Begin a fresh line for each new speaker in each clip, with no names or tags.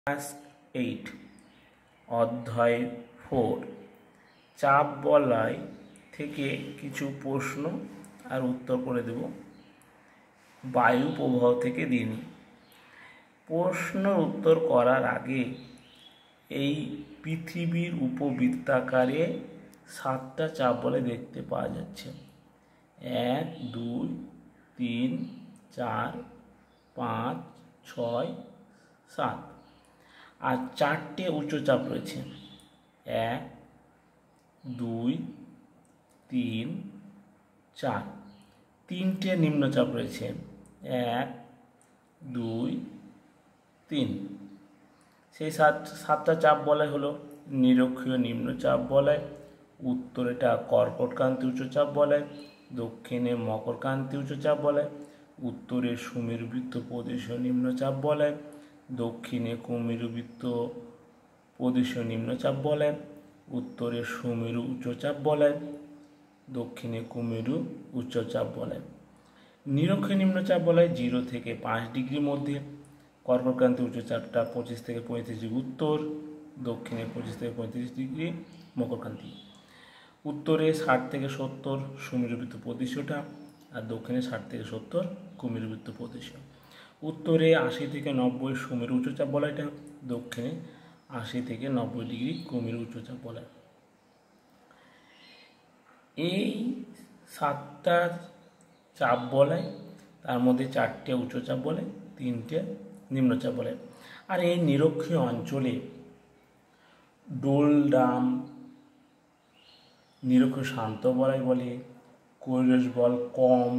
Class 8 অধ্যায় 4 চাপ বলয় থেকে কিছু প্রশ্ন আর উত্তর করে দেব। বায়ু প্রবাহ থেকে দিন। প্রশ্ন উত্তর করার আগে এই পৃথিবীর উপবৃত্তাকারে 7টা চাপ বলয় দেখতে পাওয়া যাচ্ছে। 1 2 3 4 5 6 7 আর 4টে উচ্চচাপ রয়েছে। 1 2 3 4 3টে নিম্নচাপ রয়েছে। 1 2 3। সেই সাতটা চাপ বলয় হলো নিরক্ষীয় নিম্নচাপ বলয়, উত্তরেটা কর্কটক্রান্তীয় উচ্চচাপ বলয়, দক্ষিণে মকরক্রান্তীয় উচ্চচাপ বলয়, উত্তরে সুমেরুবৃত্ত প্রদেশীয় নিম্নচাপ বলয়, দক্ষিণে কুমেরুবৃত্ত প্রদেশীয় নিম্নচাপ বলয়, উত্তরে সুমেরু উচ্চচাপ বলয়, দক্ষিণে কুমেরু উচ্চচাপ বলয়। নিরক্ষীয় নিম্নচাপ বলয় 0 থেকে 5 ডিগ্রির মধ্যে, কর্কটক্রান্তীয় উচ্চচাপটা 25 থেকে 35 ডিগ্রি উত্তর, দক্ষিণে 25 থেকে 35 ডিগ্রি মকরক্রান্তি, উত্তরে 60 থেকে 70 সুমেরুবৃত্ত প্রদেশীয়টা, আর দক্ষিণে 60 থেকে 70 কুমেরুবৃত্ত প্রদেশীয়, উত্তরে 80 থেকে 90 সুমেরু উচ্চচাপ বলয়টা, দক্ষিণে 80 থেকে 90 ডিগ্রি কুমেরু উচ্চচাপ বলয়। এই 7টা চাপ বলয়, তার মধ্যে 4টে উচ্চচাপ বলয়, 3টে নিম্নচাপ বলয়। আর এই নিরক্ষীয় অঞ্চলে ডোলডাম নিরক্ষীয় শান্ত বলয় বলে, কৈলাস বল কম,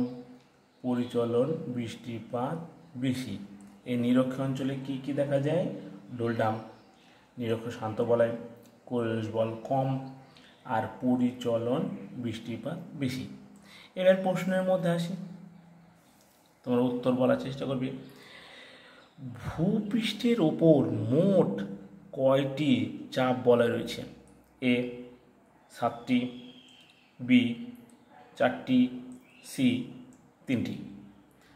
পরিচলন বৃষ্টিপাত বেশি। এই নিরক্ষীয় অঞ্চলে কি কি দেখা যায়? ডোলডাম নিরক্ষীয় শান্ত বলয়, কৈলাস বল কম, আর পরিচলন বৃষ্টিপাত বেশি। এবার প্রশ্নের মধ্যে আসি, তোমরা উত্তর বলার চেষ্টা করবে। ভূপৃষ্ঠের ওপর মোট কয়টি চাপ বলয় রয়েছে? এ 7টি, বি 4টি, সি 3টি।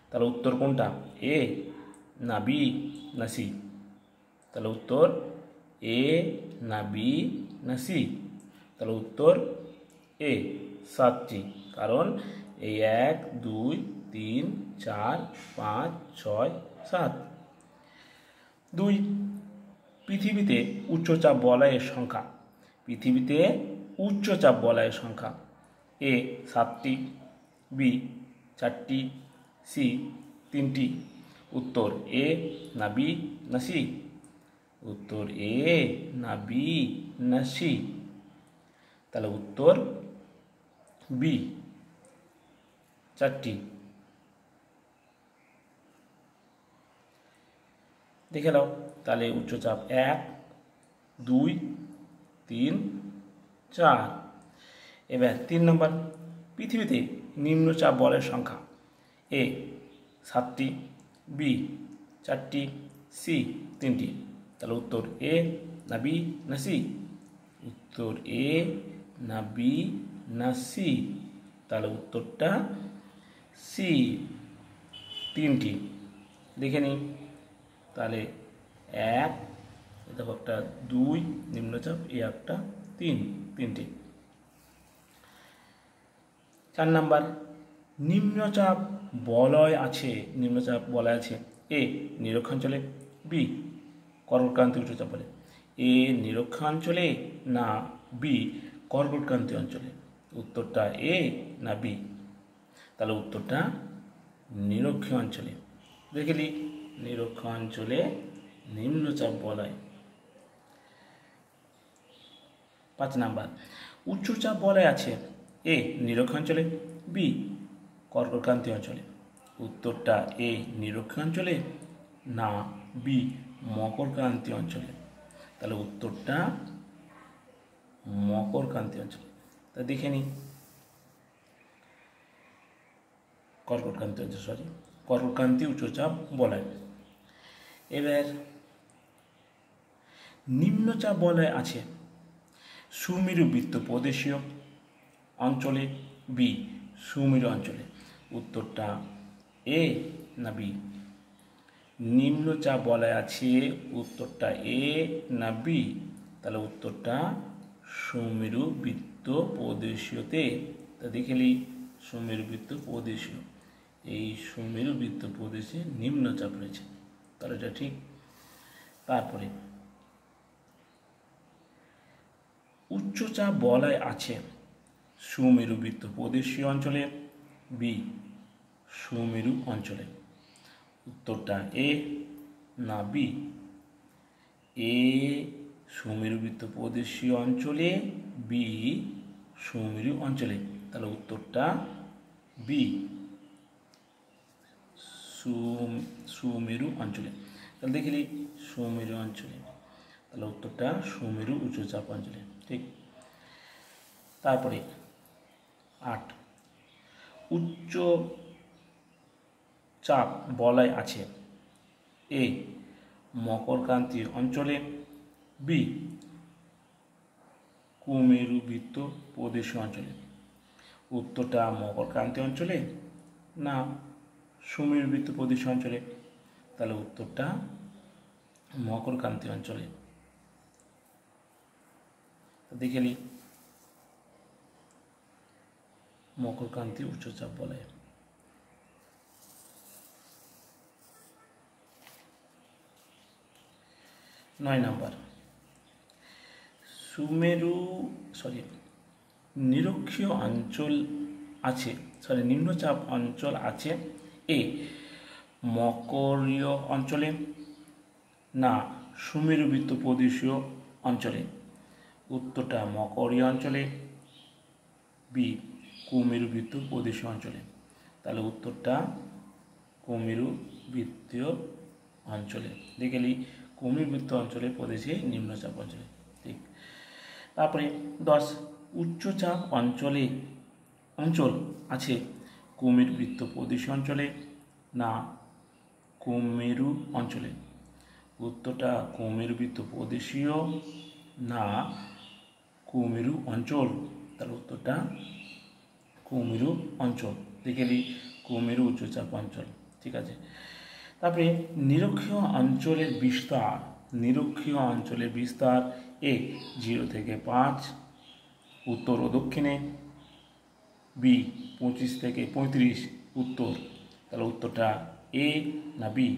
তাহলে উত্তর কোনটা? এ না বি না সি? তাহলে উত্তর এ না বি না সি? তাহলে উত্তর এ 7টি, কারণ এই 1 2 3 4 5 6 7। 2 পৃথিবীতে উচ্চচাপ বলয়ের সংখ্যা। পৃথিবীতে উচ্চচাপ বলয়ের সংখ্যা। এ 7টি, বি 4টি, সি 3টি। উত্তর এ না বি না সি? উত্তর এ না বি না সি? তাহলে উত্তর বি 4টি। দেখে নাও তাহলে উচ্চচাপ 1 2 3 4। এবার 3 নম্বর, পৃথিবীতে নিম্নচাপ বলয়ের সংখ্যা। এ 7টি, বি 4টি, সি 3টি। তাহলে উত্তর এ না বি না সি? উত্তর এ না বি না সি? তাহলে উত্তরটা সি 3টি। দেখে নিই তাহলে 1 দেখো একটা 2 নিম্নচাপ, এ একটা 3টি। 4 নাম্বার, নিম্নচাপ বলয় আছে। নিম্নচাপ বলয় আছে এ নিরক্ষাঞ্চলে, বি কর্কটক্রান্তীয় উচ্চচাপ বলে। এ নিরক্ষাঞ্চলে না বি কর্কটক্রান্তীয় অঞ্চলে? উত্তরটা এ না বি? তাহলে উত্তরটা নিরক্ষীয় অঞ্চলে। দেখে নিই নিরক্ষীয় অঞ্চলে নিম্নচাপ বলয়। 5 নাম্বার, উচ্চচাপ বলয় আছে এ নিরক্ষাঞ্চলে, বি কর্কটক্রান্তীয় অঞ্চলে? উত্তরটা এ নিরক্ষীয় অঞ্চলে না বি মকরক্রান্তীয় অঞ্চলে? তাহলে উত্তরটা মকরক্রান্তীয় অঞ্চলে। তা দেখে নিই কর্কটক্রান্তীয় অঞ্চল, কর্কটক্রান্তীয় উচ্চচাপ বলয়। এবার নিম্নচাপ বলয় আছে সুমেরুবৃত্ত প্রদেশীয় অঞ্চলে, বি সুমেরু অঞ্চলে? উত্তরটা এ না বি? নিম্নচাপ বলয় আছে, উত্তরটা এ না বি? তাহলে উত্তরটা সুমেরু বৃত্ত প্রদেশীয়তে। তা দেখে নিই, সুমেরু বৃত্ত প্রদেশীয়, এই সুমেরু বৃত্ত প্রদেশে নিম্নচাপ রয়েছে, তাহলে এটা ঠিক। তারপরে উচ্চচাপ বলয় আছে সুমেরু বৃত্ত প্রদেশীয় অঞ্চলে, বি সুমেরু অঞ্চলে। উত্তরটা এ না বি? এ সুমেরু বৃত্ত প্রদেশীয় অঞ্চলে, বি সুমেরু অঞ্চলে। তাহলে উত্তরটা বি সুমেরু অঞ্চলে। তাহলে দেখলি সুমেরু অঞ্চলে, তাহলে উত্তরটা সুমেরু উচ্চচাপ অঞ্চলে, ঠিক। তারপরে 8, উচ্চ চাপ বলয় আছে এ মকরক্রান্তি অঞ্চলে, বি কুমেরু বৃত্ত প্রদেশীয় অঞ্চলে। উত্তরটা মকরক্রান্তি অঞ্চলে না সুমেরু বৃত্ত প্রদেশীয় অঞ্চলে? তাহলে উত্তরটা মকরক্রান্তি অঞ্চলে। দেখে নিই, মকরক্রান্তি উচ্চচাপ বলয়। 9 নাম্বার, নিরক্ষীয় অঞ্চল আছে, নিম্নচাপ অঞ্চল আছে এ মকরীয় অঞ্চলে না সুমেরু বৃত্ত প্রদেশীয় অঞ্চলে? উত্তরটা মকরীয় অঞ্চলে, বি কুমেরু বৃত্ত প্রদেশীয় অঞ্চলে। তাহলে উত্তরটা কুমেরু বৃত্তীয় অঞ্চলে। দেখে নিই, কুমেরু বৃত্ত অঞ্চলে প্রদেশে নিম্নচাপ অঞ্চলে, ঠিক। তারপরে 10, উচ্চচাপ অঞ্চল আছে কুমেরু বৃত্ত প্রদেশীয় অঞ্চলে না কুমেরু অঞ্চলে? উত্তরটা কুমেরু বৃত্ত প্রদেশীয় না কুমেরু অঞ্চল? তাহলে উত্তরটা কুমেরু অঞ্চল। দেখে নিই, কুমেরু উচ্চচাপ অঞ্চল, ঠিক আছে। তারপরে নিরক্ষীয় অঞ্চলের বিস্তার এ 0 থেকে 5 উত্তর ও দক্ষিণে, বি 25 থেকে 35 উত্তর। তাহলে উত্তরটা এ না বি?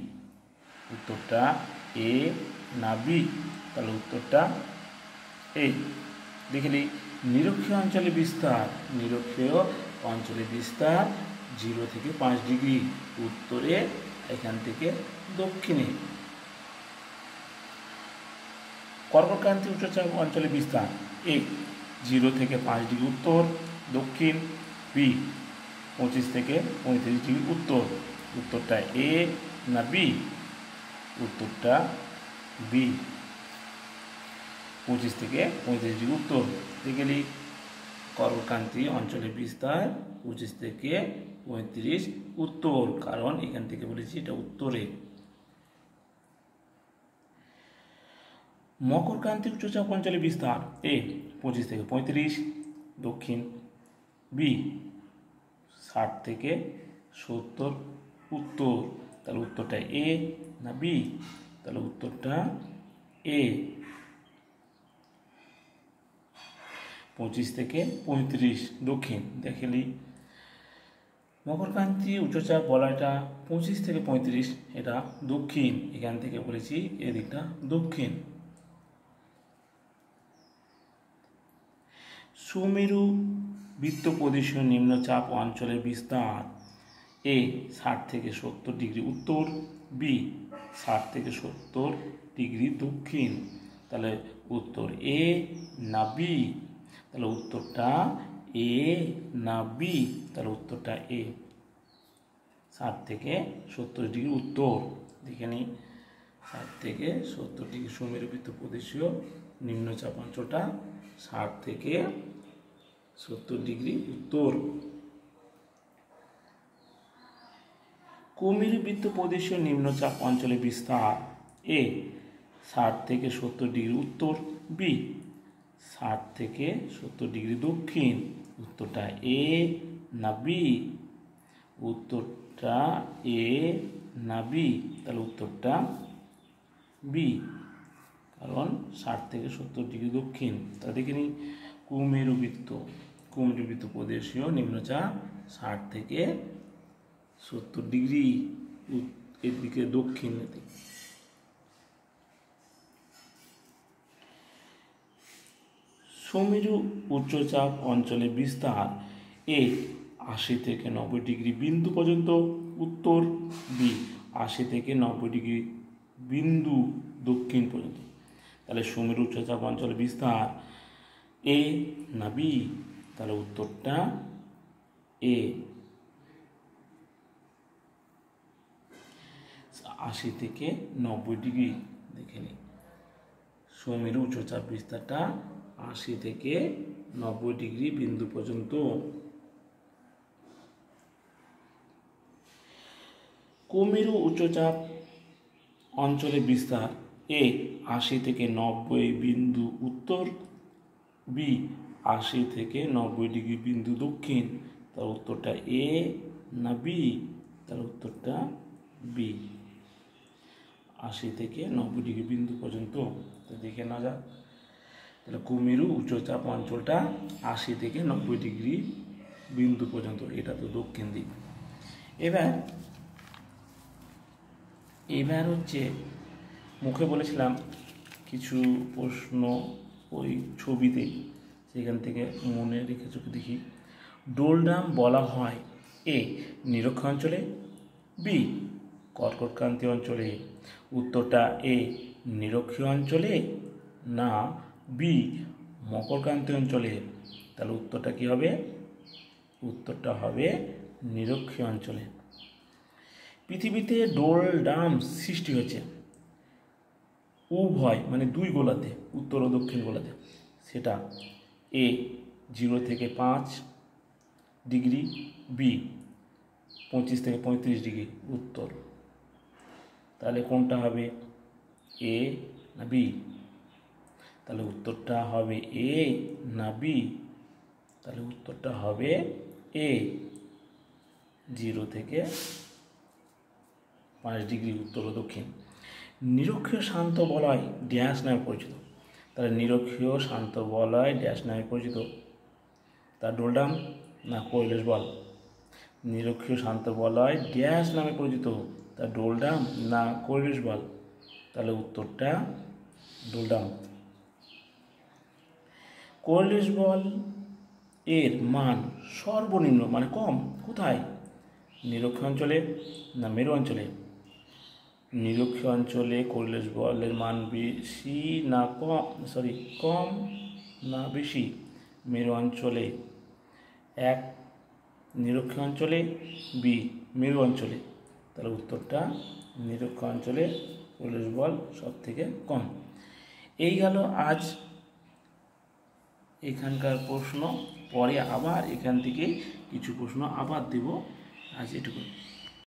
উত্তরটা এ না বি? তাহলে উত্তরটা এ। দেখে নিই, নিরক্ষীয় অঞ্চলের বিস্তার 0 থেকে 5 ডিগ্রি উত্তরে, এখান থেকে দক্ষিণে। কর্কটক্রান্তি উচ্চচাপ অঞ্চলের বিস্তার এ 0 থেকে 5 ডিগ্রি উত্তর দক্ষিণ, বি 25 থেকে 35 ডিগ্রি উত্তর। উত্তরটা এ না বি? উত্তরটা বি 25 থেকে 35 ডিগ্রি উত্তর। দেখে নিই, কর্কটক্রান্তি অঞ্চলের বিস্তার 25 থেকে 35 উত্তর, কারণ এখান থেকে বলেছি এটা উত্তরে। মকরক্রান্তি উচ্চচাপ অঞ্চলের বিস্তার এ 25 থেকে 35 দক্ষিণ, বি 60 থেকে 70 উত্তর। তাহলে উত্তরটা এ না বি? তাহলে উত্তরটা এ 25 থেকে 35 দক্ষিণ। দেখে নিই, মকরক্রান্তি উচ্চচাপ বলয়টা 25 থেকে 35, এটা দক্ষিণ, এখান থেকে বলেছি এদিকটা দক্ষিণ। সুমেরু বৃত্ত প্রদেশীয় নিম্নচাপ অঞ্চলের বিস্তার এ 60 থেকে 70 ডিগ্রি উত্তর, বি 60 থেকে 70 ডিগ্রি দক্ষিণ। তাহলে উত্তর এ না বি? তাহলে উত্তরটা এ না বি? তাহলে উত্তরটা এ 60 থেকে 70 ডিগ্রি উত্তর। দেখে নিই, 60 থেকে 70 ডিগ্রি সুমেরু বৃত্ত প্রদেশীয় নিম্নচাপ অঞ্চলটা 60 থেকে 70 ডিগ্রি উত্তর। কুমেরু বৃত্ত প্রদেশীয় নিম্নচাপ অঞ্চলের বিস্তার এ 60 থেকে 70 ডিগ্রি উত্তর, বি 60 থেকে 70 ডিগ্রি দক্ষিণ। উত্তরটা এ না বি? উত্তরটা এ না বি? তাহলে উত্তরটা বি, কারণ 60 থেকে 70 ডিগ্রি দক্ষিণ। তা দেখে নিই, কুমেরুবৃত্ত প্রদেশীয় নিম্নচাপ 60 থেকে 70 ডিগ্রি এদিকে দক্ষিণেতে। সুমেরু উচ্চচাপ অঞ্চলে বিস্তার এ 80 থেকে 90 ডিগ্রি বিন্দু পর্যন্ত উত্তর, বি 80 থেকে 90 ডিগ্রি বিন্দু দক্ষিণ পর্যন্ত। তাহলে সুমেরু উচ্চচাপ অঞ্চলে বিস্তার এ না বি? তাহলে উত্তরটা এ, 80 থেকে 90 ডিগ্রি। দেখে নিই, সুমেরু উচ্চচাপ বিস্তারটা 80 থেকে 90 ডিগ্রি বিন্দু পর্যন্ত। কুমেরু উচ্চচাপ অঞ্চলে বিস্তার এ 80 থেকে 90 বিন্দু উত্তর, বি 80 থেকে 90 ডিগ্রি বিন্দু দক্ষিণ। তার উত্তরটা এ না বি? তার উত্তরটা বি, 80 থেকে 90 ডিগ্রি বিন্দু পর্যন্ত। তো দেখে না যাক, তাহলে কুমেরু উচ্চচাপ অঞ্চলটা 80 থেকে 90 ডিগ্রি বিন্দু পর্যন্ত, এটা তো দক্ষিণ দিক। এবার হচ্ছে মুখে বলেছিলাম কিছু প্রশ্ন ওই ছবিতেই, সেখান থেকে মনে রেখেছো কি দেখি। ডোলডাম বলা হয় এ নিরক্ষীয় অঞ্চলে, বি কর্কটক্রান্তি অঞ্চলে। উত্তরটা এ নিরক্ষীয় অঞ্চলে না বি মকরক্রান্তি অঞ্চলে? তাহলে উত্তরটা কি হবে? উত্তরটা হবে নিরক্ষীয় অঞ্চলে। পৃথিবীতে ডোলডাম সৃষ্টি হয়েছে উভয় মানে দুই গোলাতে, উত্তর ও দক্ষিণ গোলাতে। সেটা এ 0 থেকে 5 ডিগ্রি, বি 25 থেকে 35 ডিগ্রি উত্তর। তাহলে কোনটা হবে, এ না বি? তাহলে উত্তরটা হবে এ না বি? তাহলে উত্তরটা হবে এ, 0 থেকে 5 ডিগ্রি উত্তর ও দক্ষিণ। নিরক্ষীয় শান্ত বলয় ড্যাশ নামে পরিচিত। তাহলে নিরক্ষীয় শান্ত বলয় ড্যাশ নামে পরিচিত? তার ডোলডাম না কৈলাস বল? নিরক্ষীয় শান্ত বলয় ড্যাশ নামে পরিচিত? তার ডোলডাম না কৈলাস বল? তাহলে উত্তরটা ডোলডাম। কৈলাস বল এর মান সর্বনিম্ন মানে কম কোথায়? নিরক্ষীয় অঞ্চলে না মেরু অঞ্চলে? নিরক্ষীয় অঞ্চলে কৈলাস বলের মান বেশি না কম না বেশি? মেরু অঞ্চলে। এক নিরক্ষীয় অঞ্চলে, বি মেরু অঞ্চলে। তাহলে উত্তরটা নিরক্ষীয় অঞ্চলে কৈলাস বল সব থেকে কম। এই গেল আজ এখানকার প্রশ্ন। পরে আবার এখান থেকে কিছু প্রশ্ন আবার দেব। আজ এটুকু।